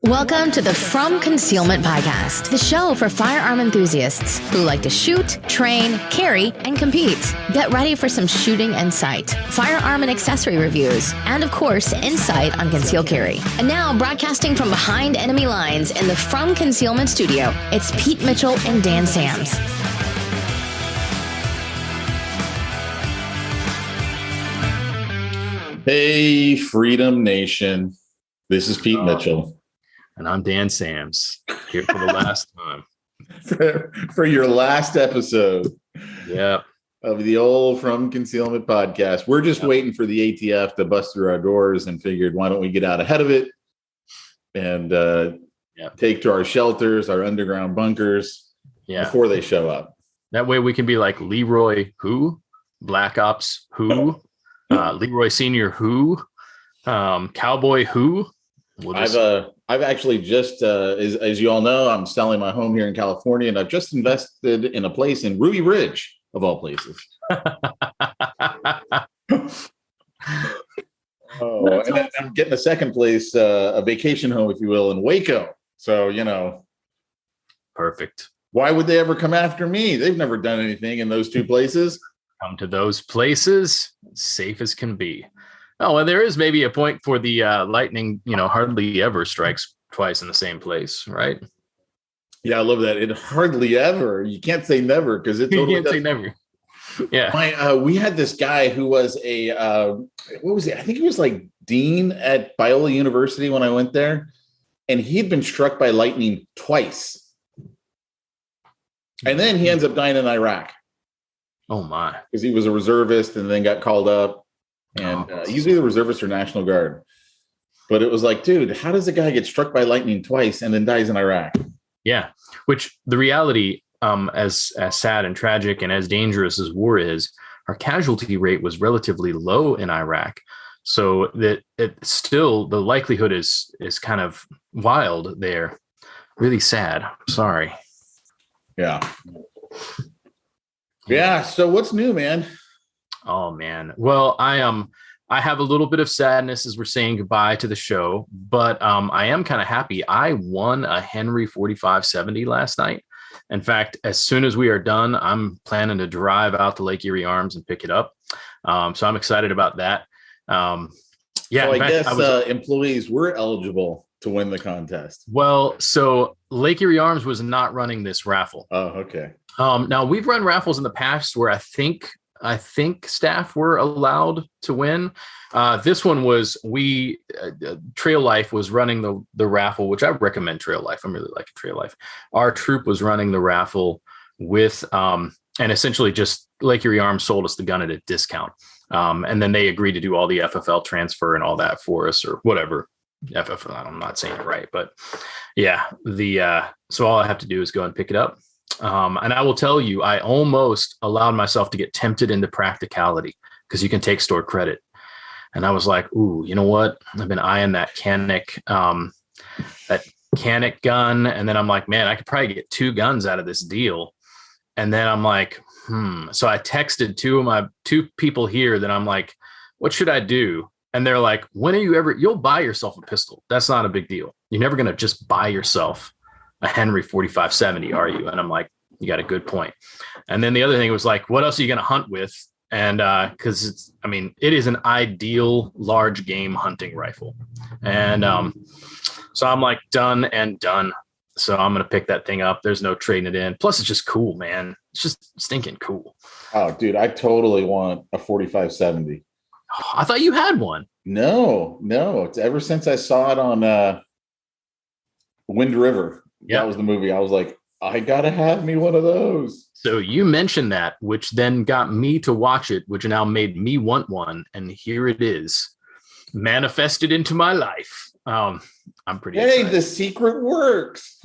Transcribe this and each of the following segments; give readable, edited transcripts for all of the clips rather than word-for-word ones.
Welcome to the From Concealment Podcast, the show for firearm enthusiasts who like to shoot, train, carry, and compete. Get ready for some shooting and sight, firearm and accessory reviews, and of course, insight on conceal carry. And now, broadcasting from behind enemy lines in the From Concealment studio, it's Pete Mitchell and Dan Sams. Hey, Freedom Nation. This is Pete Mitchell. And I'm Dan Sams, here for the last time. for your last episode. Yep. Of the old From Concealment podcast. We're just waiting for the ATF to bust through our doors and figured, why don't we get out ahead of it and take to our shelters, our underground bunkers before they show up. That way we can be like Leroy who? Black Ops who? Leroy Senior who? Cowboy who? I've actually just, as you all know, I'm selling my home here in California, and I've just invested in a place in Ruby Ridge, of all places. And I'm getting a second place, a vacation home, if you will, in Waco. So, perfect. Why would they ever come after me? They've never done anything in those two places. Come to those places, safe as can be. Oh, and there is maybe a point for the lightning, hardly ever strikes twice in the same place, right? Yeah, I love that. It hardly ever. You can't say never because it totally say never. Yeah. We had this guy who was what was he? I think he was like dean at Biola University when I went there, and he'd been struck by lightning twice. And then he ends up dying in Iraq. Oh my! Because he was a reservist and then got called up. And he's either reservist or National Guard. But it was like, dude, how does a guy get struck by lightning twice and then dies in Iraq? Yeah, which the reality, as sad and tragic and as dangerous as war is, our casualty rate was relatively low in Iraq. So that it still, the likelihood is kind of wild there. Really sad. Sorry. Yeah. Yeah. So what's new, man? Oh man. Well, I have a little bit of sadness as we're saying goodbye to the show, but I am kind of happy. I won a Henry 4570 last night. In fact, as soon as we are done, I'm planning to drive out to Lake Erie Arms and pick it up. So I'm excited about that. So I guess employees were eligible to win the contest. Well, so Lake Erie Arms was not running this raffle. Oh, okay. Now we've run raffles in the past where I think staff were allowed to win. This one was Trail Life was running the raffle, which I recommend Trail Life. I'm really liking Trail Life. Our troop was running the raffle with, and essentially just Lake Erie Arms sold us the gun at a discount. And then they agreed to do all the FFL transfer and all that for us or whatever. FFL, I'm not saying it right, but yeah, so all I have to do is go and pick it up. And I will tell you, I almost allowed myself to get tempted into practicality because you can take stored credit. And I was like, ooh, you know what? I've been eyeing that Canic gun. And then I'm like, man, I could probably get 2 guns out of this deal. And then I'm like, So I texted two people here that I'm like, what should I do? And they're like, you'll buy yourself a pistol. That's not a big deal. You're never going to just buy yourself a Henry 4570, are you? And I'm like, you got a good point. And then the other thing was like, what else are you going to hunt with? And because it is an ideal large game hunting rifle. And so I'm like done and done. So I'm going to pick that thing up. There's no trading it in. Plus, it's just cool, man. It's just stinking cool. Oh, dude, I totally want a 4570. I thought you had one. No. It's ever since I saw it on Wind River. Yeah. That was the movie. I was like, I gotta have me one of those. So you mentioned that, which then got me to watch it, which now made me want one. And here it is, manifested into my life. I'm pretty excited. Hey, the secret works.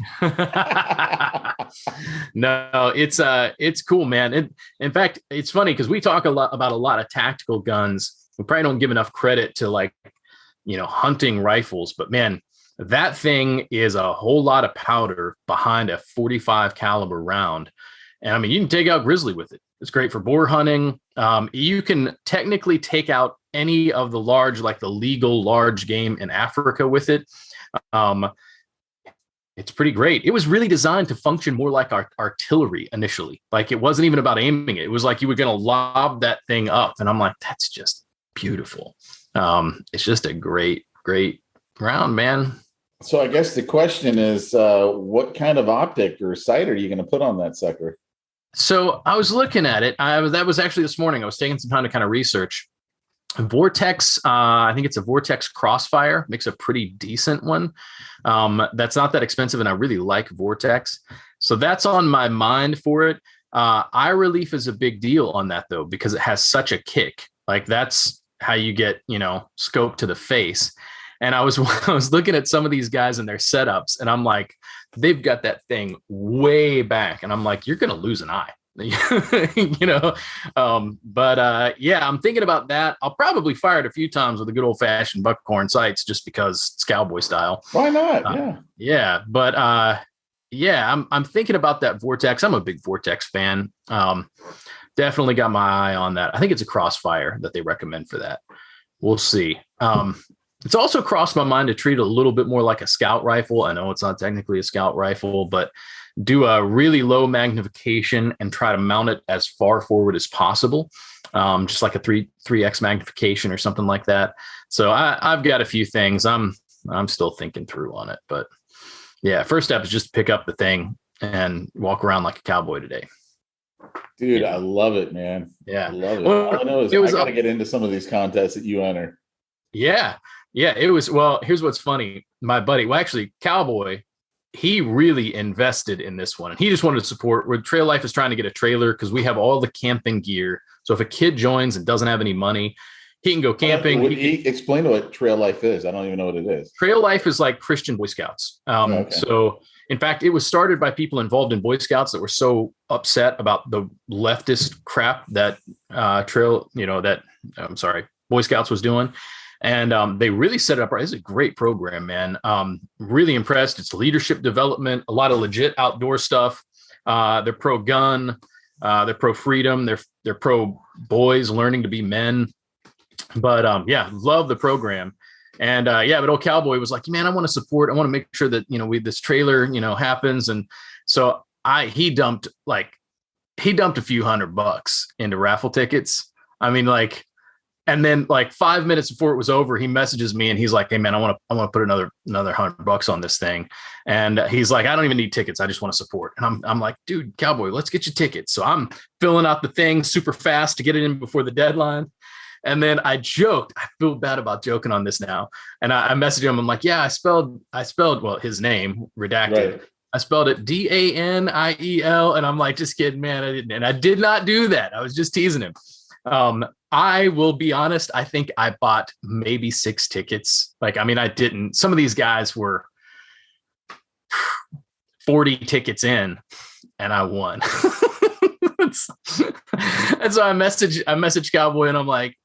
No, it's cool, man. In fact, it's funny because we talk about a lot of tactical guns. We probably don't give enough credit to hunting rifles, but man, that thing is a whole lot of powder behind a 45 caliber round. And you can take out grizzly with it. It's great for boar hunting. You can technically take out any of the large, like the legal large game in Africa with it. It's pretty great. It was really designed to function more like our artillery initially. Like it wasn't even about aiming it. It was like you were going to lob that thing up. And I'm like, that's just beautiful. It's just a great, great round, man. So I guess the question is, what kind of optic or sight are you going to put on that sucker? So I was looking at it. That was actually this morning. I was taking some time to kind of research. Vortex, I think it's a Vortex Crossfire, makes a pretty decent one. That's not that expensive, and I really like Vortex. So that's on my mind for it. Eye relief is a big deal on that, though, because it has such a kick. Like that's how you get, scope to the face. And I was looking at some of these guys and their setups, and I'm like, they've got that thing way back. And I'm like, you're going to lose an eye. Yeah, I'm thinking about that. I'll probably fire it a few times with a good old fashioned buckhorn sights just because it's cowboy style. Why not? But I'm thinking about that Vortex. I'm a big Vortex fan. Definitely got my eye on that. I think it's a Crossfire that they recommend for that. We'll see. It's also crossed my mind to treat it a little bit more like a scout rifle. I know it's not technically a scout rifle, but do a really low magnification and try to mount it as far forward as possible. Just like a 3x magnification or something like that. So I've got a few things I'm still thinking through on it, but yeah, first step is just pick up the thing and walk around like a cowboy today. Dude, I love it, man. Yeah. I love it. All I know is I got to get into some of these contests that you enter. Yeah. Yeah. It was, well, here's what's funny. My buddy, Cowboy, he really invested in this one, and he just wanted to support where Trail Life is trying to get a trailer because we have all the camping gear. So if a kid joins and doesn't have any money, he can go camping. Explain what Trail Life is. I don't even know what it is. Trail Life is like Christian Boy Scouts. So in fact, it was started by people involved in Boy Scouts that were so upset about the leftist crap that Boy Scouts was doing. And they really set it up right. It's a great program, man. Really impressed. It's leadership development, a lot of legit outdoor stuff. They're pro gun, they're pro freedom, they're pro boys learning to be men. But love the program. And but old Cowboy was like, man, I want to make sure that this trailer happens. And so he dumped a few $100 into raffle tickets. I mean, and then 5 minutes before it was over, he messages me and he's like, hey man, I want to put another $100 on this thing. And he's like, I don't even need tickets. I just want to support. And I'm like, dude, Cowboy, let's get you tickets. So I'm filling out the thing super fast to get it in before the deadline. And then I joked, I feel bad about joking on this now. And I messaged him. I'm like, yeah, I spelled his name redacted. Right. I spelled it Daniel. And I'm like, just kidding, man. I didn't. And I did not do that. I was just teasing him. I will be honest. I think I bought maybe 6 tickets. I didn't. Some of these guys were 40 tickets in, and I won. And so I messaged Cowboy, and I'm like,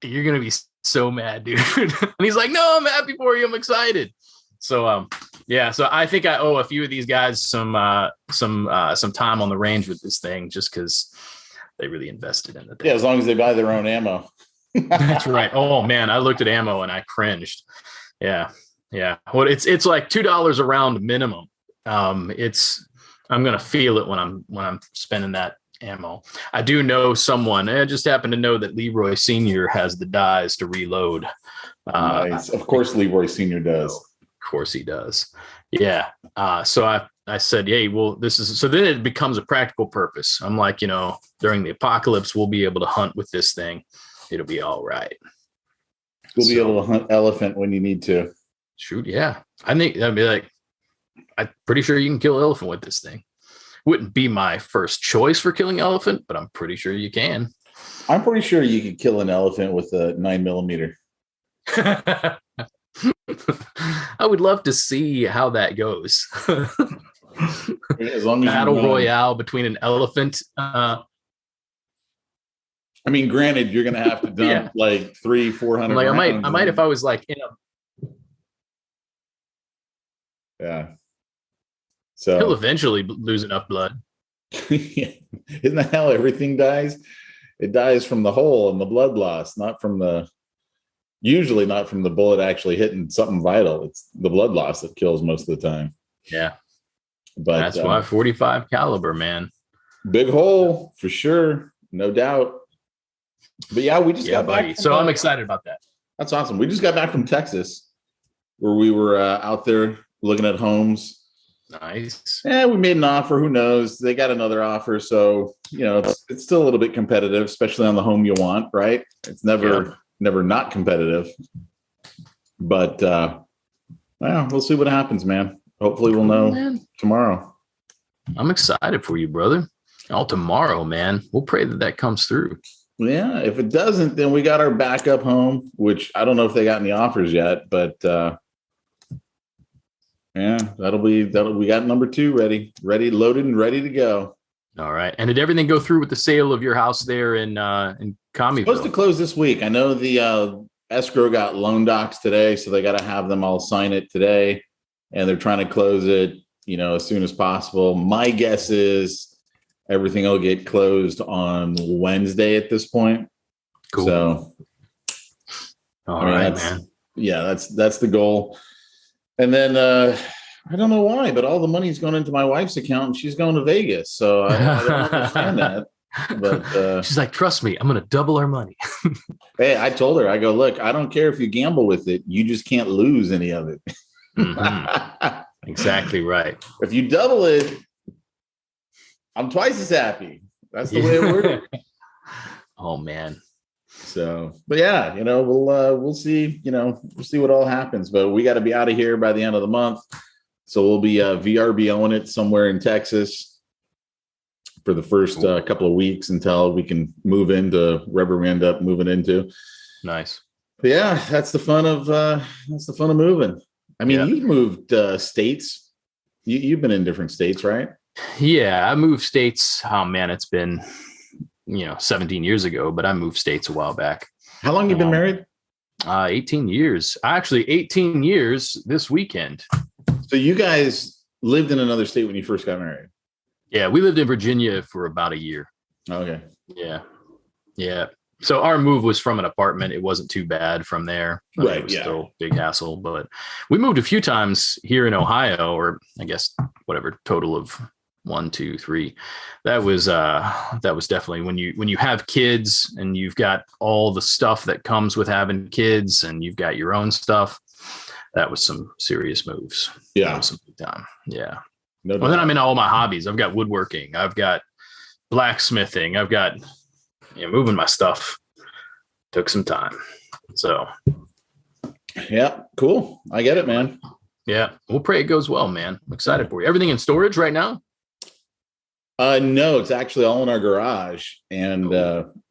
"You're gonna be so mad, dude." And he's like, "No, I'm happy for you. I'm excited." So so I think I owe a few of these guys some time on the range with this thing, just because they really invested in it. Yeah, as long as they buy their own ammo. That's right. Oh man, I looked at ammo and I cringed. Yeah. Well, it's like $2 a round minimum. I'm gonna feel it when I'm spending that ammo. I do know someone. I just happen to know that Leroy Senior has the dies to reload. Nice. Of course, Leroy Senior does. Of course he does. Yeah. So I said, hey, well, so then it becomes a practical purpose. I'm like, during the apocalypse, we'll be able to hunt with this thing. It'll be all right. You'll be able to hunt elephant when you need to. Shoot. Yeah. I think I'd be like, I'm pretty sure you can kill elephant with this thing. Wouldn't be my first choice for killing elephant, but I'm pretty sure you can. I'm pretty sure you could kill an elephant with a 9mm. I would love to see how that goes. As long as battle royale between an elephant. Granted, you're gonna have to dump 300-400. I might if I was in a. Yeah. So he'll eventually lose enough blood. Isn't that how everything dies? It dies from the hole and the blood loss, usually not from the bullet actually hitting something vital. It's the blood loss that kills most of the time. Yeah. But that's why 45 caliber, man. Big hole for sure. No doubt. But yeah, we just got back. So I'm excited about that. That's awesome. We just got back from Texas where we were out there looking at homes. Nice. Yeah, we made an offer. Who knows? They got another offer. So, it's still a little bit competitive, especially on the home you want, right? It's never not competitive. But we'll see what happens, man. Hopefully we'll know tomorrow. I'm excited for you, brother. Tomorrow, man. We'll pray that comes through. Yeah, if it doesn't, then we got our backup home, which I don't know if they got any offers yet, but we got number 2 ready, loaded and ready to go. All right. And did everything go through with the sale of your house there in Commeyville? Supposed to close this week. I know the escrow got loan docs today, so they got to have them all sign it today, and they're trying to close it, as soon as possible. My guess is everything will get closed on Wednesday at this point. Cool. So, all right, man. Yeah, that's the goal. And then I don't know why, but all the money's going into my wife's account, and she's going to Vegas. So I don't understand that. But she's like, trust me, I'm going to double our money. Hey, I told her, I go, look, I don't care if you gamble with it. You just can't lose any of it. Mm-hmm. Exactly right. If you double it, I'm twice as happy. That's the way it works. Oh man. So, but yeah, we'll see, we'll see what all happens, but we got to be out of here by the end of the month. So we'll be VRBOing it somewhere in Texas for the first couple of weeks until we can move into wherever we end up moving into. Nice. But yeah, that's the fun of moving. I mean, you've moved states. You've been in different states, right? Yeah, I moved states. Oh man, it's been 17 years ago, but I moved states a while back. How long you been married? 18 years. Actually, 18 years this weekend. So you guys lived in another state when you first got married? Yeah, we lived in Virginia for about a year. Okay. Yeah. So our move was from an apartment. It wasn't too bad from there. Right. It was still a big hassle, but we moved a few times here in Ohio, or I guess whatever total of 1, 2, 3. That was definitely when you have kids and you've got all the stuff that comes with having kids and you've got your own stuff. That was some serious moves. Yeah. That was some big time. Yeah. No doubt. Well, then I'm in all my hobbies. I've got woodworking. I've got blacksmithing. I've got moving my stuff. Took some time. So. Yeah. Cool. I get it, man. Yeah. We'll pray it goes well, man. I'm excited for you. Everything in storage right now? No, it's actually all in our garage. And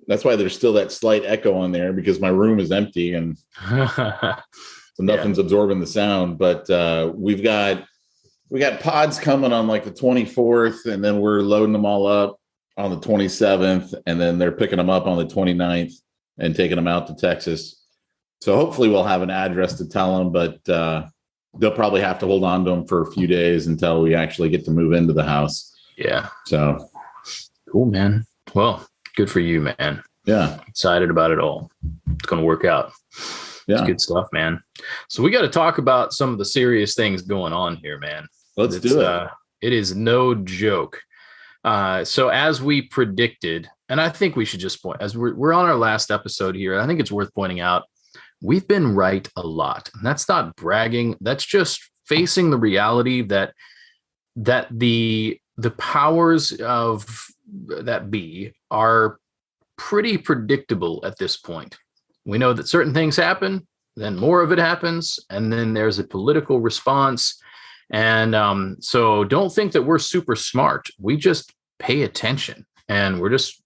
that's why there's still that slight echo on there, because my room is empty and so nothing's absorbing the sound. But we got pods coming on like the 24th, and then we're loading them all up on the 27th, and then they're picking them up on the 29th and taking them out to Texas. So hopefully we'll have an address to tell them, but they'll probably have to hold on to them for a few days until we actually get to move into the house. Yeah. So cool, man. Well, good for you, man. Yeah. Excited about it all. It's going to work out. Yeah. It's good stuff, man. So we got to talk about some of the serious things going on here, man. Let's do it. It is no joke. So as we predicted, and I think we should just point, as we're on our last episode here, I think it's worth pointing out, we've been right a lot. And that's not bragging. That's just facing the reality that the powers of that be are pretty predictable at this point. We know that certain things happen, then more of it happens, and then there's a political response. And so don't think that we're super smart. We just pay attention, and we're just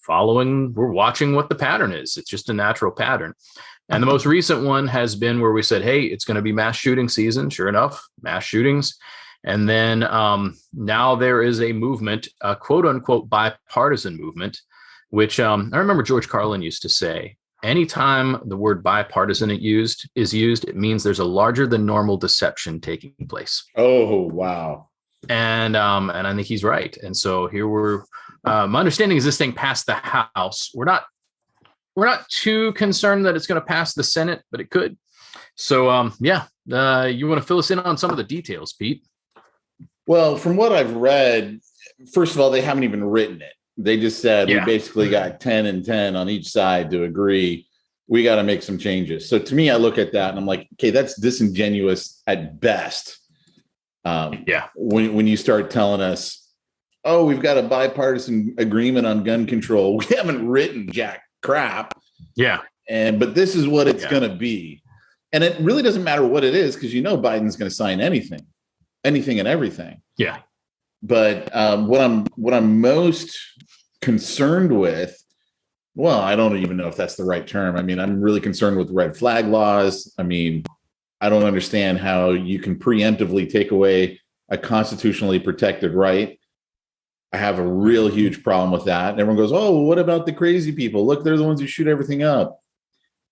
we're watching what the pattern is. It's just a natural pattern. And the most recent one has been where we said, hey, it's going to be mass shooting season. Sure enough, mass shootings. And then now there is a movement, a quote unquote bipartisan movement, which I remember George Carlin used to say, anytime the word bipartisan is used, it means there's a larger than normal deception taking place. Oh, wow. And I think he's right. And so here my understanding is this thing passed the House. We're not too concerned that it's going to pass the Senate, but it could. So you want to fill us in on some of the details, Pete? Well, from what I've read, first of all, they haven't even written it. They just said we basically got 10 and 10 on each side to agree. We got to make some changes. So to me, I look at that and I'm like, okay, that's disingenuous at best. When you start telling us, oh, we've got a bipartisan agreement on gun control. We haven't written jack crap. Yeah. But this is what it's going to be. And it really doesn't matter what it is, because Biden's going to sign anything and everything. Yeah. But what I'm most concerned with, well, I don't even know if that's the right term. I mean, I'm really concerned with red flag laws. I mean, I don't understand how you can preemptively take away a constitutionally protected right. I have a real huge problem with that. And everyone goes, oh, what about the crazy people? Look, they're the ones who shoot everything up.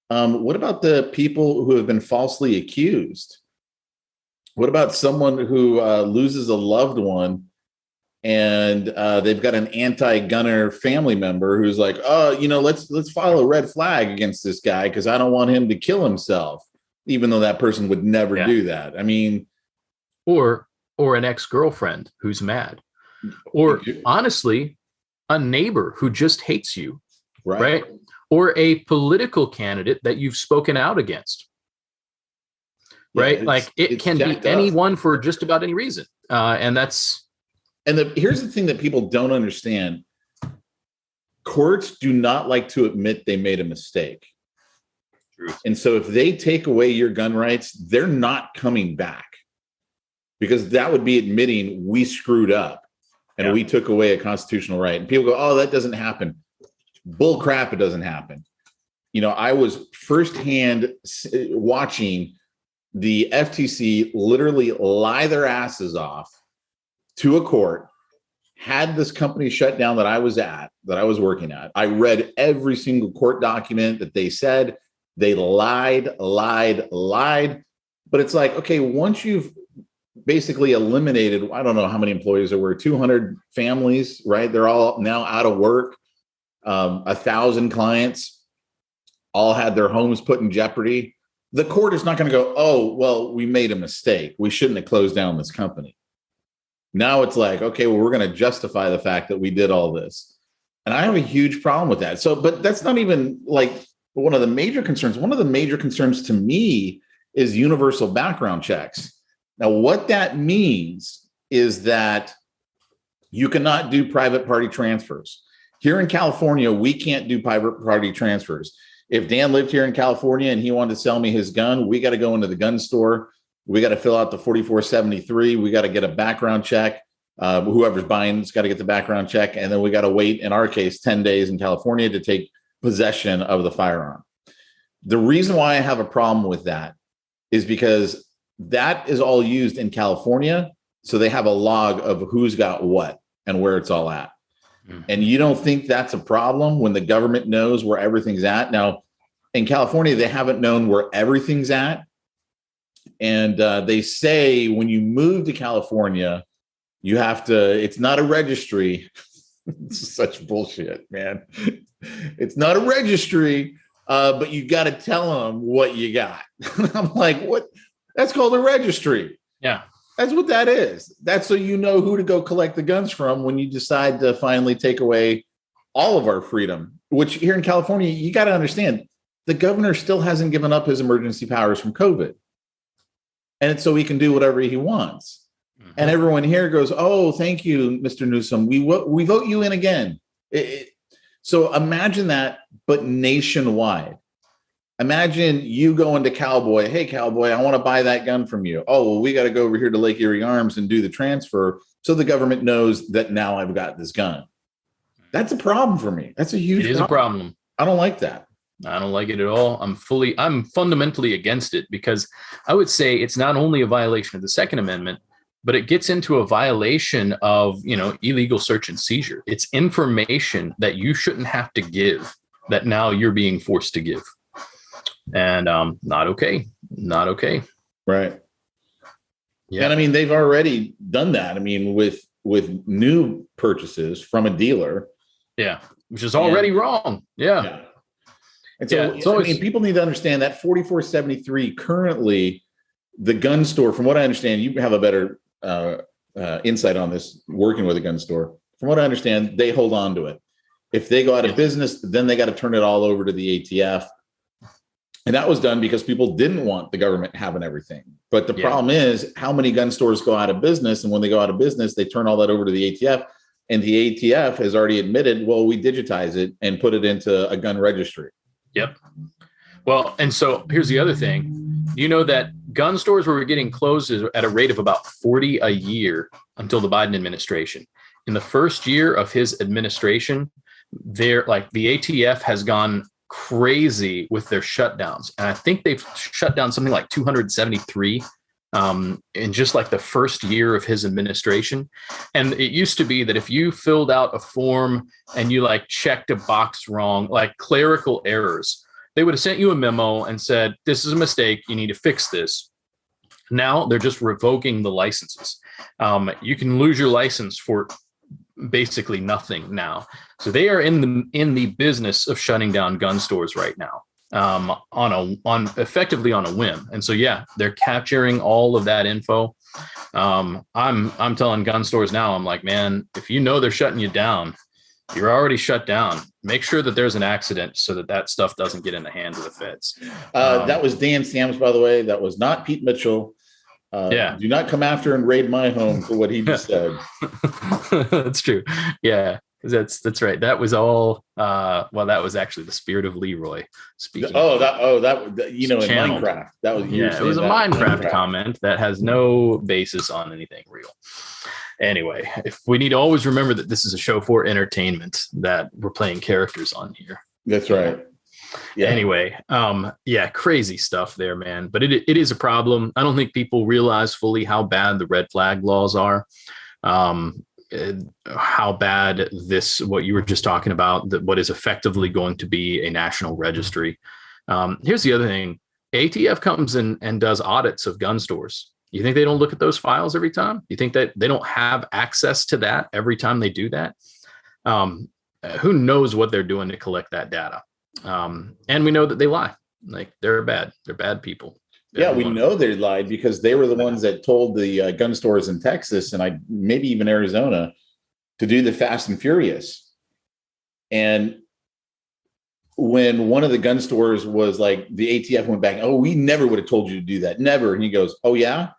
What about the people who have been falsely accused? What about someone who loses a loved one and they've got an anti-gunner family member who's like, oh, let's file a red flag against this guy because I don't want him to kill himself, even though that person would never do that. I mean, or an ex-girlfriend who's mad, or honestly, a neighbor who just hates you, right? Or a political candidate that you've spoken out against. Right? Like it can be anyone for just about any reason. Here's the thing that people don't understand. Courts do not like to admit they made a mistake. True. And so if they take away your gun rights, they're not coming back, because that would be admitting we screwed up and we took away a constitutional right. And people go, oh, that doesn't happen. Bull crap. It doesn't happen. I was firsthand watching the FTC literally lie their asses off to a court, had this company shut down that I was working at. I read every single court document that they said. They lied. But it's like, okay, once you've basically eliminated, I don't know how many employees there were, 200 families, right? They're all now out of work. 1,000 clients all had their homes put in jeopardy. The court is not going to go, oh, well, we made a mistake. We shouldn't have closed down this company. Now it's like, okay, well, we're going to justify the fact that we did all this. And I have a huge problem with that. So, but that's not even like one of the major concerns. One of the major concerns to me is universal background checks. Now, what that means is that you cannot do private party transfers. Here in California, we can't do private party transfers. If Dan lived here in California and he wanted to sell me his gun, we got to go into the gun store. We got to fill out the 4473. We got to get a background check. Whoever's buying has got to get the background check. And then we got to wait, in our case, 10 days in California to take possession of the firearm. The reason why I have a problem with that is because that is all used in California. So they have a log of who's got what and where it's all at. And you don't think that's a problem when the government knows where everything's at? Now, in California, they haven't known where everything's at. And they say when you move to California, you have to, it's not a registry. It's such bullshit, man. It's not a registry, but you got to tell them what you got. I'm like, what? That's called a registry. Yeah. That's what that is. That's so you know who to go collect the guns from when you decide to finally take away all of our freedom, which here in California, you got to understand, the governor still hasn't given up his emergency powers from COVID. And so he can do whatever he wants. Mm-hmm. And everyone here goes, oh, thank you, Mr. Newsom. We vote you in again. So imagine that, but nationwide. Imagine you going to Cowboy. Hey, Cowboy, I want to buy that gun from you. Oh, well, we got to go over here to Lake Erie Arms and do the transfer so the government knows that now I've got this gun. That's a problem for me. That's a huge problem. It is a problem. I don't like that. I don't like it at all. I'm fundamentally against it, because I would say it's not only a violation of the Second Amendment, but it gets into a violation of, illegal search and seizure. It's information that you shouldn't have to give that now you're being forced to give. And not okay. Right. Yeah. And I mean, they've already done that. I mean, with new purchases from a dealer. Yeah. Which is already wrong. Yeah. And so, people need to understand that 4473 currently, the gun store, from what I understand, you have a better insight on this working with a gun store. From what I understand, they hold on to it. If they go out of business, then they got to turn it all over to the ATF. And that was done because people didn't want the government having everything. But the problem is how many gun stores go out of business. And when they go out of business, they turn all that over to the ATF. And the ATF has already admitted, well, we digitize it and put it into a gun registry. Yep. Well, and so here's the other thing. You know that gun stores were getting closed at a rate of about 40 a year until the Biden administration. In the first year of his administration, the ATF has gone crazy with their shutdowns. And I think they've shut down something like 273 in just like the first year of his administration. And it used to be that if you filled out a form and you like checked a box wrong, like clerical errors, they would have sent you a memo and said, this is a mistake, you need to fix this. Now they're just revoking the licenses. You can lose your license for basically nothing now. So they are in the business of shutting down gun stores right now, effectively on a whim. And so they're capturing all of that info. I'm telling gun stores now, I'm like, man, if you know they're shutting you down, you're already shut down. Make sure that there's an accident so that stuff doesn't get in the hands of the feds. That was Dan Sams, by the way. That was not Pete Mitchell. Do not come after and raid my home for what he just said. That's true. Yeah, that's right. That was all. That was actually the spirit of Leroy speaking. In Minecraft. That was it was a Minecraft comment that has no basis on anything real. Anyway, if we need to always remember that this is a show for entertainment, that we're playing characters on here. That's right. Yeah. Anyway, crazy stuff there, man. But it is a problem. I don't think people realize fully how bad the red flag laws are. How bad what you were just talking about, what is effectively going to be a national registry. Here's the other thing. ATF comes in and does audits of gun stores. You think they don't look at those files every time? You think that they don't have access to that every time they do that? Who knows what they're doing to collect that data? And we know that they lie. Like they're bad people. We know they lied because they were the ones that told the gun stores in Texas and maybe even Arizona to do the Fast and Furious. And when one of the gun stores was like, the ATF went back, oh, we never would have told you to do that. Never. And he goes, oh yeah,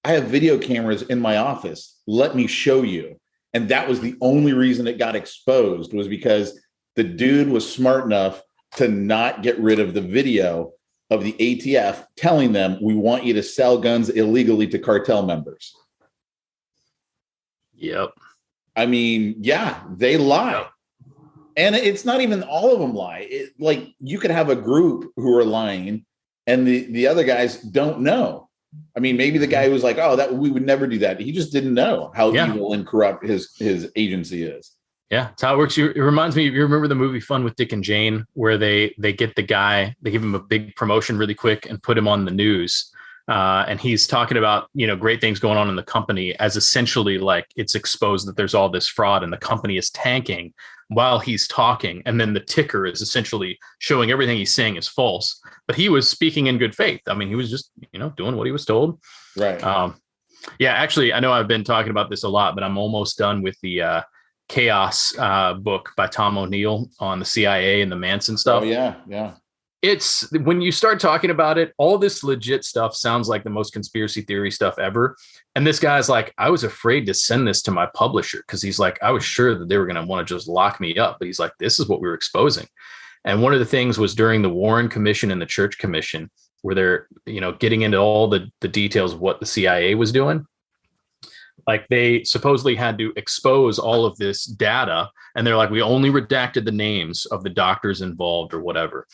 I have video cameras in my office. Let me show you. And that was the only reason it got exposed, was because the dude was smart enough to not get rid of the video of the ATF telling them, we want you to sell guns illegally to cartel members. Yep. I mean, they lie. Yep. And it's not even all of them lie. Like you could have a group who are lying and the other guys don't know. I mean, maybe the guy was like, oh, that we would never do that. He just didn't know how evil and corrupt his agency is. Yeah, that's how it works. It reminds me, you remember the movie Fun with Dick and Jane, where they get the guy, they give him a big promotion really quick and put him on the news. And he's talking about, great things going on in the company, as essentially like it's exposed that there's all this fraud and the company is tanking while he's talking. And then the ticker is essentially showing everything he's saying is false. But he was speaking in good faith. I mean, he was just, doing what he was told. Right. Actually, I know I've been talking about this a lot, but I'm almost done with the Chaos book by Tom O'Neill on the CIA and the Manson stuff. Oh, yeah. It's when you start talking about it, all this legit stuff sounds like the most conspiracy theory stuff ever. And this guy's like, I was afraid to send this to my publisher because he's like, I was sure that they were going to want to just lock me up. But he's like, this is what we were exposing. And one of the things was during the Warren Commission and the Church Commission, where they're, getting into all the details of what the CIA was doing. Like they supposedly had to expose all of this data. And they're like, we only redacted the names of the doctors involved or whatever.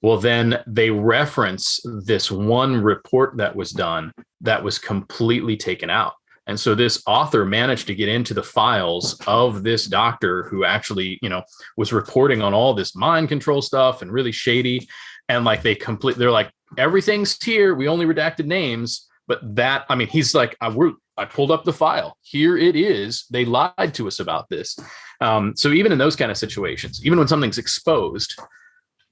Well, then they reference this one report that was done that was completely taken out. And so this author managed to get into the files of this doctor who actually, was reporting on all this mind control stuff and really shady. And like they're like, everything's here. We only redacted names. But he's like, I pulled up the file. Here it is. They lied to us about this. So even in those kind of situations, even when something's exposed,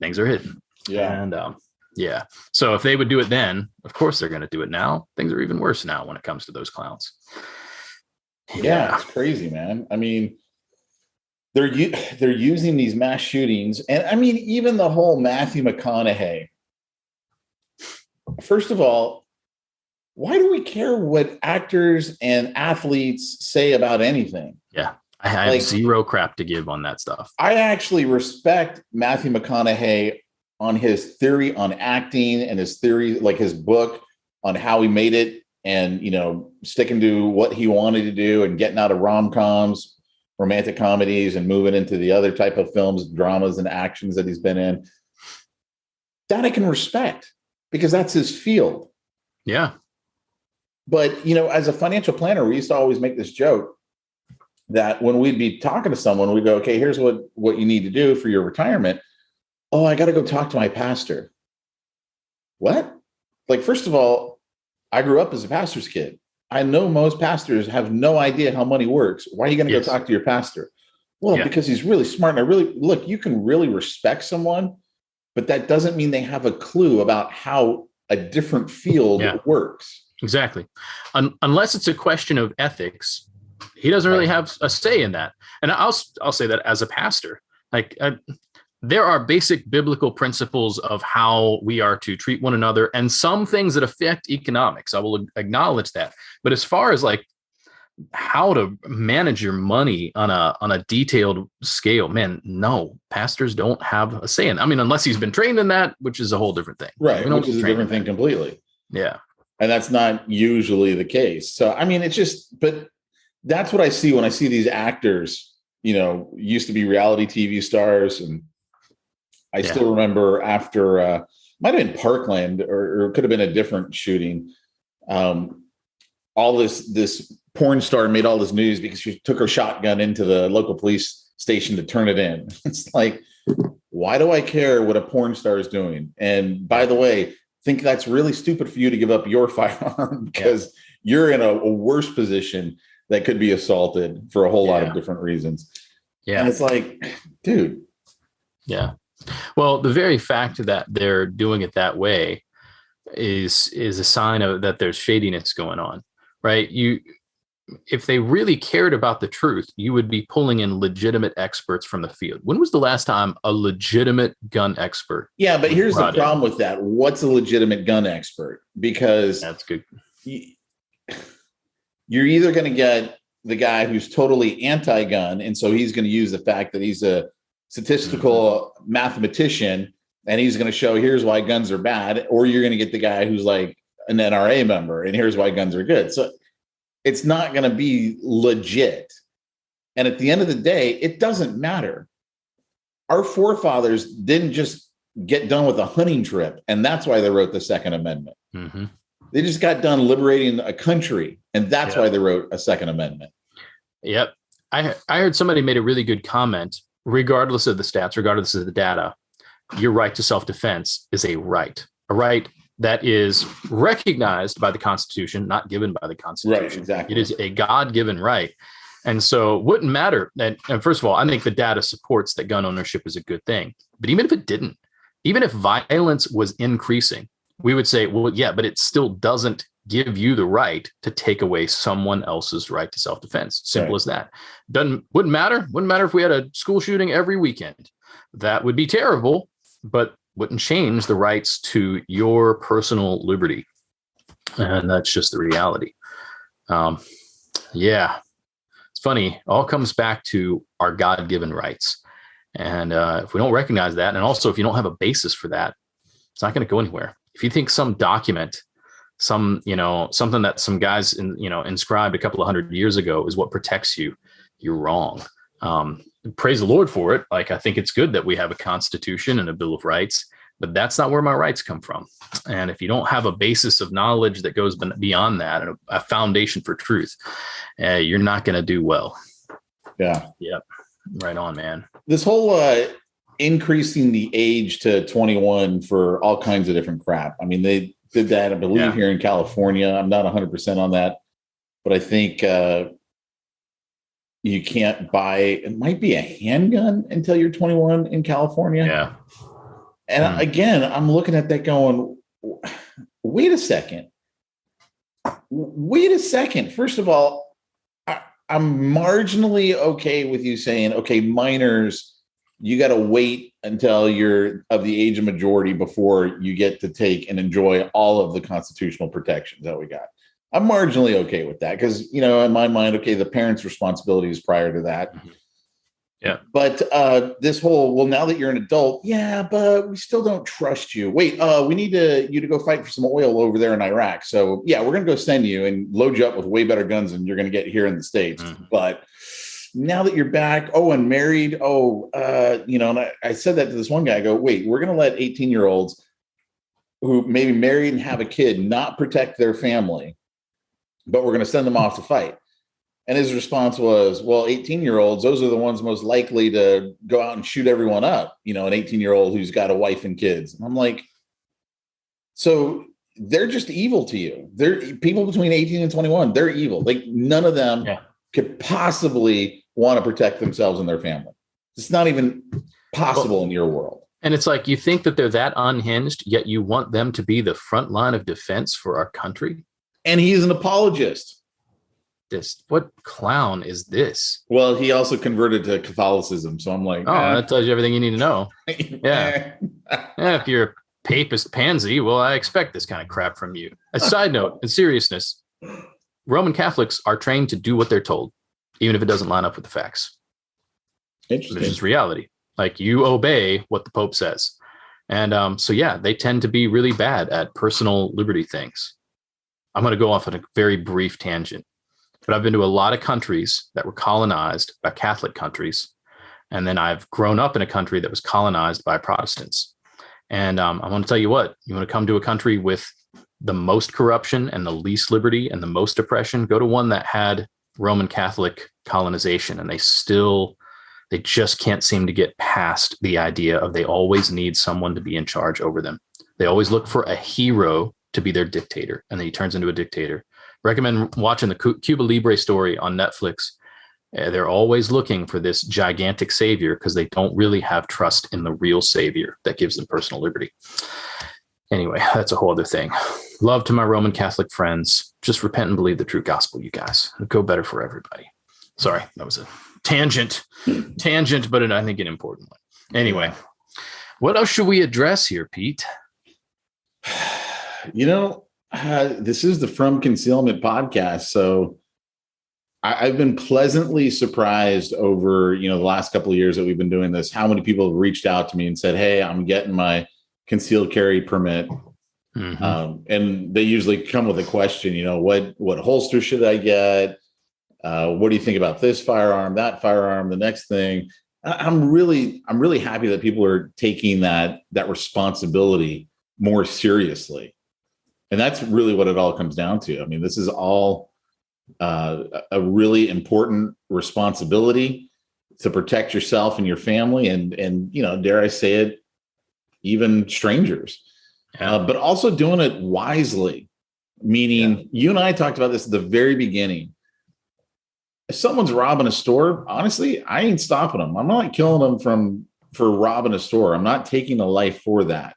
things are hidden. Yeah. And so if they would do it then, of course they're going to do it now. Things are even worse now when it comes to those clowns. Yeah, it's crazy, man. I mean, they're using these mass shootings, and I mean, even the whole Matthew McConaughey. First of all, why do we care what actors and athletes say about anything? Yeah. I have zero crap to give on that stuff. I actually respect Matthew McConaughey on his theory on acting and his theory, like his book on how he made it and, sticking to what he wanted to do and getting out of rom-coms, romantic comedies, and moving into the other type of films, dramas, and actions that he's been in. That I can respect because that's his field. Yeah. But, as a financial planner, we used to always make this joke that when we'd be talking to someone, we'd go, okay, here's what you need to do for your retirement. Oh, I got to go talk to my pastor. What? Like, first of all, I grew up as a pastor's kid. I know most pastors have no idea how money works. Why are you going to go talk to your pastor? Well, because he's really smart. And you can really respect someone, but that doesn't mean they have a clue about how a different field works. Exactly. Unless it's a question of ethics, he doesn't really have a say in that. And I'll say that as a pastor, there are basic biblical principles of how we are to treat one another and some things that affect economics. I will acknowledge that. But as far as how to manage your money on a detailed scale, man, no, pastors don't have a say in it. I mean, unless he's been trained in that, which is a whole different thing. Right. Which is a different thing completely. Yeah. And that's not usually the case. So, I mean, but that's what I see when I see these actors, used to be reality TV stars. And I still remember after, might have been Parkland or it could have been a different shooting. All this porn star made all this news because she took her shotgun into the local police station to turn it in. It's like, why do I care what a porn star is doing? And by the way, think that's really stupid for you to give up your firearm because you're in a worse position that could be assaulted for a whole lot of different reasons. Yeah. And it's like, dude. Yeah. Well, the very fact that they're doing it that way is a sign of that there's shadiness going on, right? If they really cared about the truth, you would be pulling in legitimate experts from the field. When was the last time a legitimate gun expert? Yeah, but here's the problem with that. What's a legitimate gun expert? Because that's good. You're either going to get the guy who's totally anti-gun, and so he's going to use the fact that he's a statistical mathematician, and he's going to show here's why guns are bad, or you're going to get the guy who's like an NRA member, and here's why guns are good. So it's not going to be legit. And at the end of the day, it doesn't matter. Our forefathers didn't just get done with a hunting trip, and that's why they wrote the Second Amendment. Mm-hmm. They just got done liberating a country, and that's why they wrote a Second Amendment. Yep. I heard somebody made a really good comment. Regardless of the stats, regardless of the data, your right to self-defense is a right that is recognized by the Constitution, not given by the Constitution. Right, exactly. It is a God-given right. And so it wouldn't matter. And first of all, I think the data supports that gun ownership is a good thing. But even if it didn't, even if violence was increasing, we would say, well, yeah, but it still doesn't give you the right to take away someone else's right to self-defense. Simple as that. Wouldn't matter. Wouldn't matter if we had a school shooting every weekend. That would be terrible, but wouldn't change the rights to your personal liberty. And that's just the reality. It's funny. It all comes back to our God-given rights. And if we don't recognize that, and also if you don't have a basis for that, it's not going to go anywhere. If you think some document, something that some guys inscribed a couple of 100 years ago is what protects you, you're wrong. Praise the Lord for it. I think it's good that we have a constitution and a Bill of Rights, but that's not where my rights come from. And if you don't have a basis of knowledge that goes beyond that and a foundation for truth, you're not going to do well. Yeah. Yep. Right on, man. This whole increasing the age to 21 for all kinds of different crap. I mean, they did that, I believe, here in California. I'm not 100% on that, but I think you can't buy, it might be a handgun until you're 21 in California. Yeah. And again, I'm looking at that going, wait a second. First of all, I'm marginally okay with you saying, okay, minors, you got to wait until you're of the age of majority before you get to take and enjoy all of the constitutional protections that we got. I'm marginally okay with that because, in my mind, okay, the parents' responsibility is prior to that. Mm-hmm. Yeah. But this whole, well, now that you're an adult, yeah, but we still don't trust you. Wait, we need you to go fight for some oil over there in Iraq. So yeah, we're going to go send you and load you up with way better guns than you're going to get here in the States. Mm-hmm. But now that you're back, and married, and I said that to this one guy, I go, wait, we're going to let 18-year-olds who maybe married and have a kid not protect their family, but we're going to send them off to fight. And his response was, well, 18-year-olds, those are the ones most likely to go out and shoot everyone up, an 18-year-old who's got a wife and kids. And I'm like, so they're just evil to you. They're people between 18 and 21. They're evil. Like none of them could possibly want to protect themselves and their family. It's not even possible in your world. And it's like, you think that they're that unhinged, yet you want them to be the front line of defense for our country. And he's an apologist. What clown is this? Well, he also converted to Catholicism. So I'm like, that tells you everything you need to know. Yeah. If you're a papist pansy, well, I expect this kind of crap from you. A side note, in seriousness, Roman Catholics are trained to do what they're told, even if it doesn't line up with the facts. Interesting. It's just reality. Like you obey what the Pope says. And they tend to be really bad at personal liberty things. I'm going to go off on a very brief tangent. But I've been to a lot of countries that were colonized by Catholic countries. And then I've grown up in a country that was colonized by Protestants. And I want to tell you what, you want to come to a country with the most corruption and the least liberty and the most oppression, go to one that had Roman Catholic colonization. And they just can't seem to get past the idea of they always need someone to be in charge over them. They always look for a hero to be their dictator. And then he turns into a dictator. Recommend watching the Cuba Libre story on Netflix. They're always looking for this gigantic savior because they don't really have trust in the real savior that gives them personal liberty. Anyway, that's a whole other thing. Love to my Roman Catholic friends. Just repent and believe the true gospel, you guys. It'll go better for everybody. Sorry, that was a tangent, but I think an important one. Anyway, what else should we address here, Pete? This is the From Concealment podcast. So I've been pleasantly surprised over, the last couple of years that we've been doing this, how many people have reached out to me and said, hey, I'm getting my concealed carry permit. Mm-hmm. And they usually come with a question, what holster should I get? What do you think about this firearm, that firearm, the next thing? I'm really happy that people are taking that responsibility more seriously. And that's really what it all comes down to. I mean, this is all a really important responsibility to protect yourself and your family and dare I say it, even strangers, but also doing it wisely, meaning you and I talked about this at the very beginning. If someone's robbing a store, honestly, I ain't stopping them. I'm not killing them for robbing a store. I'm not taking a life for that.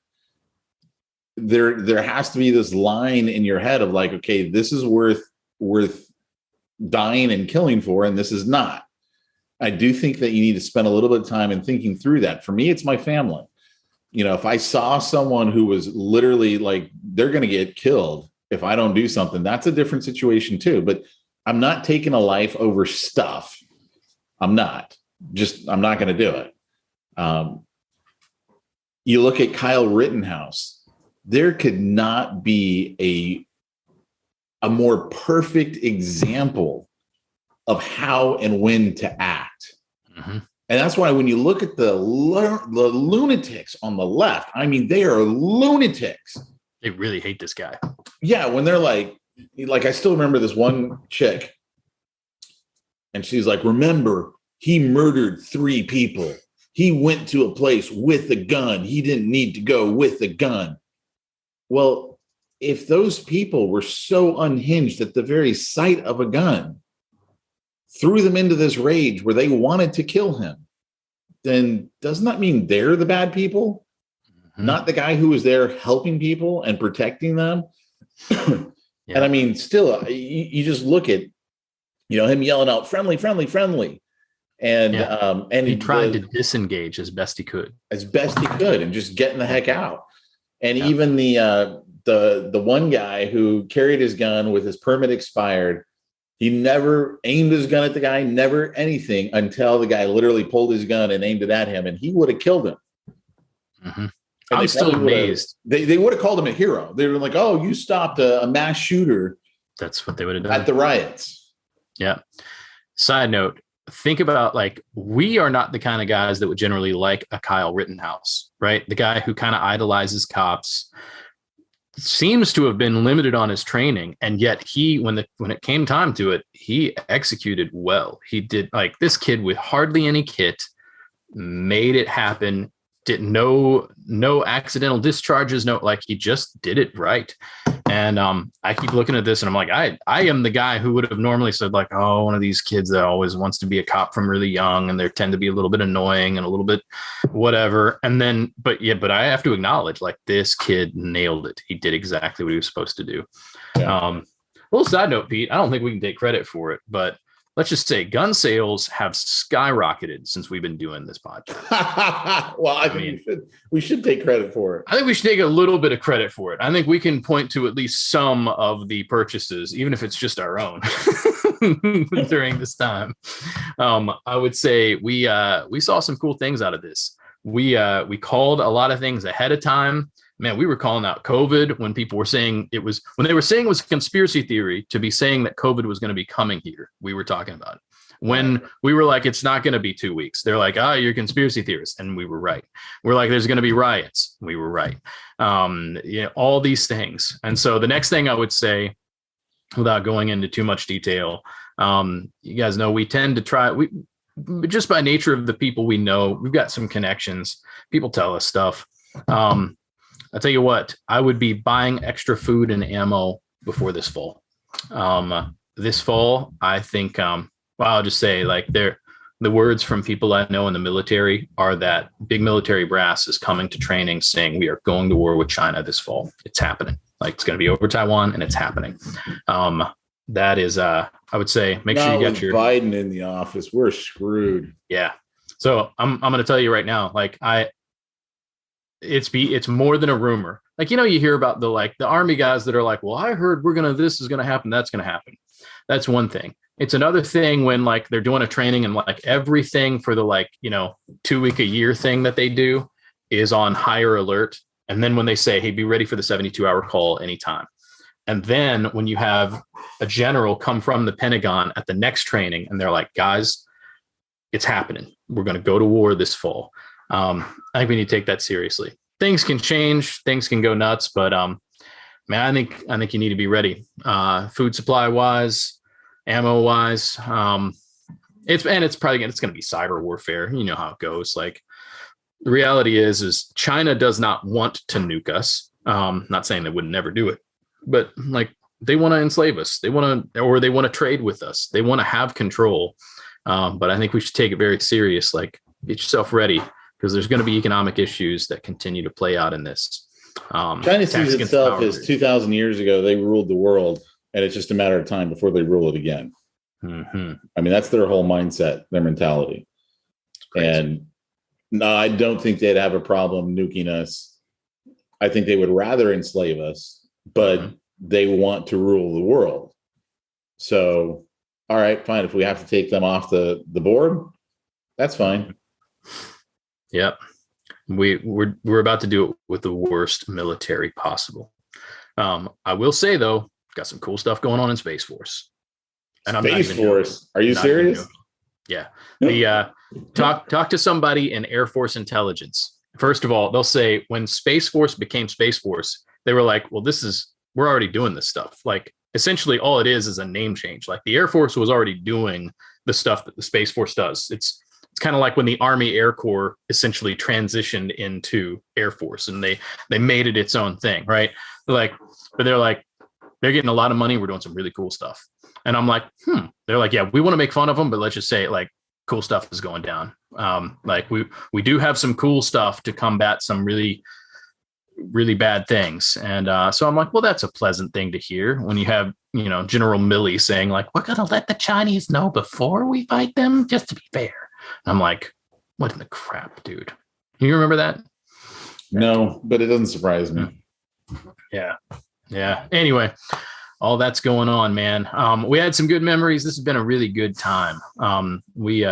There has to be this line in your head of like, okay, this is worth dying and killing for, and this is not. I do think that you need to spend a little bit of time in thinking through that. For me, it's my family. If I saw someone who was literally like, they're going to get killed if I don't do something, that's a different situation too. But I'm not taking a life over stuff. I'm not going to do it. You look at Kyle Rittenhouse. There could not be a more perfect example of how and when to act. Mm-hmm. And that's why when you look at the lunatics on the left, I mean, they are lunatics. They really hate this guy. Yeah, when they're like I still remember this one chick, and she's like, remember, he murdered 3 people. He went to a place with a gun. He didn't need to go with a gun. Well, if those people were so unhinged at the very sight of a gun, threw them into this rage where they wanted to kill him, then doesn't that mean they're the bad people? Mm-hmm. Not the guy who was there helping people and protecting them? Yeah. And I mean, still, you just look at him yelling out friendly, friendly, friendly. And and he tried to disengage as best he could. And just getting the heck out. And even the one guy who carried his gun with his permit expired, he never aimed his gun at the guy, never anything, until the guy literally pulled his gun and aimed it at him, and he would have killed him. Mm-hmm. I'm still amazed. They would have called him a hero. They were like, "Oh, you stopped a mass shooter." That's what they would have done at the riots. Yeah. Side note, think about, like, we are not the kind of guys that would generally like a Kyle Rittenhouse, right? The guy who kind of idolizes cops, seems to have been limited on his training, and yet when it came time to it, he executed well. He did, like, this kid with hardly any kit made it happen. Did no accidental discharges, he just did it right. And I keep looking at this and I'm like, I am the guy who would have normally said, like, oh, one of these kids that always wants to be a cop from really young, and they tend to be a little bit annoying and a little bit whatever. And then, but I have to acknowledge, like, this kid nailed it. He did exactly what he was supposed to do. Yeah. Little side note, Pete, I don't think we can take credit for it, but let's just say gun sales have skyrocketed since we've been doing this podcast. Well, I mean, we should take credit for it. I think we should take a little bit of credit for it. I think we can point to at least some of the purchases, even if it's just our own, during this time. I would say we saw some cool things out of this. We called a lot of things ahead of time. Man, we were calling out COVID when people were saying it was a conspiracy theory to be saying that COVID was going to be coming here. We were talking about it. When we were like, it's not going to be 2 weeks. They're like, you're conspiracy theorists. And we were right. We're like, there's going to be riots. We were right. All these things. And so the next thing I would say, without going into too much detail, you guys know we tend to try, just by nature of the people we know, we've got some connections. People tell us stuff. I'll tell you what, I would be buying extra food and ammo before this fall. This fall, I think, I'll just say, like, the words from people I know in the military are that big military brass is coming to training saying we are going to war with China this fall. It's happening. Like, it's going to be over Taiwan, and it's happening. That is, I would say, make sure you get your Biden in the office. We're screwed. Yeah. So I'm going to tell you right now, like, it's more than a rumor. Like, you hear about the army guys that are like, well, I heard this is going to happen. That's going to happen. That's one thing. It's another thing when, like, they're doing a training and, like, everything for the 2 week a year thing that they do is on higher alert. And then when they say, hey, be ready for the 72-hour call anytime. And then when you have a general come from the Pentagon at the next training and they're like, guys, it's happening. We're going to go to war this fall. I think we need to take that seriously. Things can change, things can go nuts, but man, I think you need to be ready. Food supply wise, ammo wise. It's going to be cyber warfare. You know how it goes. Like, the reality is China does not want to nuke us. Not saying they would never do it, but, like, they want to enslave us. They want to trade with us. They want to have control. But I think we should take it very serious. Like, get yourself ready, because there's going to be economic issues that continue to play out in this. China sees itself as 2,000 years ago, they ruled the world, and it's just a matter of time before they rule it again. Mm-hmm. I mean, that's their whole mindset, their mentality. And no, I don't think they'd have a problem nuking us. I think they would rather enslave us, but they want to rule the world. So, all right, fine. If we have to take them off the board, that's fine. Yep. We're about to do it with the worst military possible. I will say, though, got some cool stuff going on in Space Force. And Space Force? Are you serious? Yeah. Talk to somebody in Air Force intelligence. First of all, they'll say when Space Force became Space Force, they were like, well, we're already doing this stuff. Like, essentially all it is a name change. Like, the Air Force was already doing the stuff that the Space Force does. It's kind of like when the Army Air Corps essentially transitioned into Air Force, and they made it its own thing, right? They're getting a lot of money. We're doing some really cool stuff. And I'm like, They're like, yeah, we want to make fun of them, but let's just say, like, cool stuff is going down. Like, we do have some cool stuff to combat some really, really bad things. And so I'm like, well, that's a pleasant thing to hear when you have General Milley saying like, we're going to let the Chinese know before we fight them, just to be fair. And I'm like, what in the crap, dude? You remember that? No, but it doesn't surprise me. Yeah. Anyway, all that's going on, man. We had some good memories. This has been a really good time. We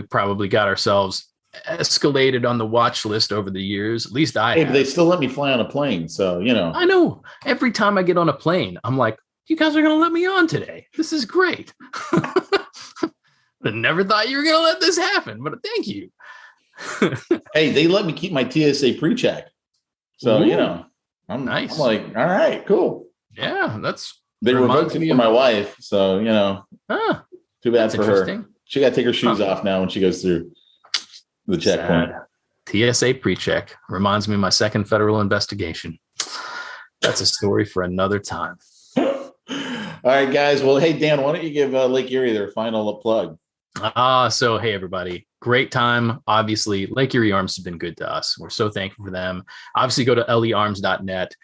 probably got ourselves escalated on the watch list over the years. At least I have. But they still let me fly on a plane, so I know. Every time I get on a plane, I'm like, you guys are going to let me on today. This is great. I never thought you were going to let this happen, but thank you. Hey, they let me keep my TSA pre-check. So, I'm nice. I'm like, all right, cool. Yeah, they revoked it for my wife. So, too bad for her. She got to take her shoes off now when she goes through the checkpoint. TSA pre-check reminds me of my second federal investigation. That's a story for another time. All right, guys. Well, hey, Dan, why don't you give Lake Erie their final plug? So, hey, everybody. Great time. Obviously, Lake Erie Arms has been good to us. We're so thankful for them. Obviously, go to learms.net.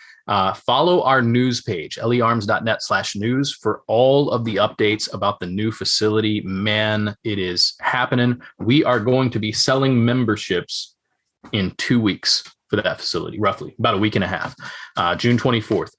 Follow our news page, learms.net/news, for all of the updates about the new facility. Man, it is happening. We are going to be selling memberships in 2 weeks for that facility, roughly about a week and a half. June 24th.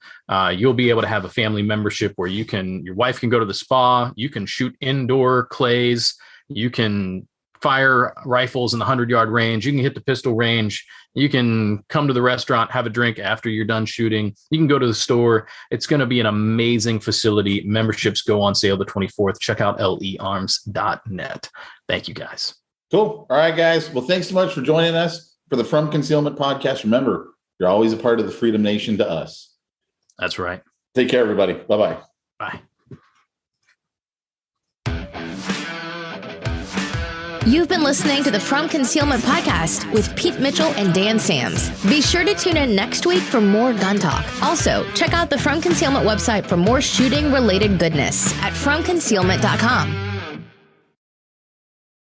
You'll be able to have a family membership where your wife can go to the spa, you can shoot indoor clays, you can fire rifles in the 100-yard range, you can hit the pistol range, you can come to the restaurant, have a drink after you're done shooting, you can go to the store. It's going to be an amazing facility. Memberships go on sale the 24th. Check out learms.net. Thank you, guys. Cool. All right, guys. Well, thanks so much for joining us for the From Concealment podcast. Remember, you're always a part of the Freedom Nation to us. That's right. Take care, everybody. Bye-bye. Bye. You've been listening to the From Concealment podcast with Pete Mitchell and Dan Sams. Be sure to tune in next week for more gun talk. Also, check out the From Concealment website for more shooting-related goodness at FromConcealment.com.